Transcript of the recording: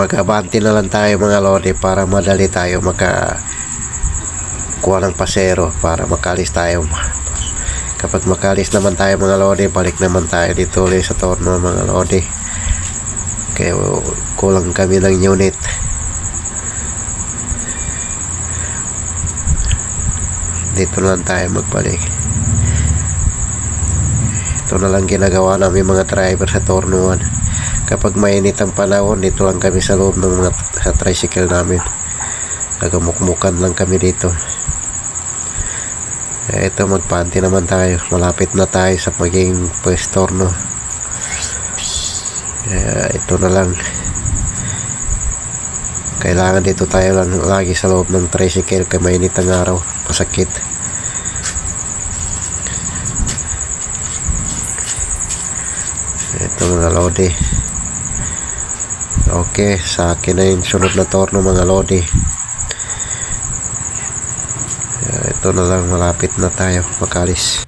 Mag-abante na lang tayo mga lodi para madali tayo kuha ng pasero para makalis tayo. Kapag makalis naman tayo mga lodi, balik naman tayo dito ulit sa torno mga lodi. Kaya kulang kami ng unit. Dito na lang tayo magbalik. Ito na lang ginagawa namin mga driver sa tornuan. Kapag mainit ang panahon, dito lang kami sa loob ng sa tricycle namin. Nagamukmukan lang kami dito. Ito, magpanti naman tayo. Malapit na tayo sa maging pwestorno. Ito na lang. Kailangan dito tayo lang lagi sa loob ng tricycle kaya mainit ang araw. Masakit. Ito mga lodi. Okay, sa akin na yung sunod na torno mga lodi. Ito na lang, malapit na tayo makalis.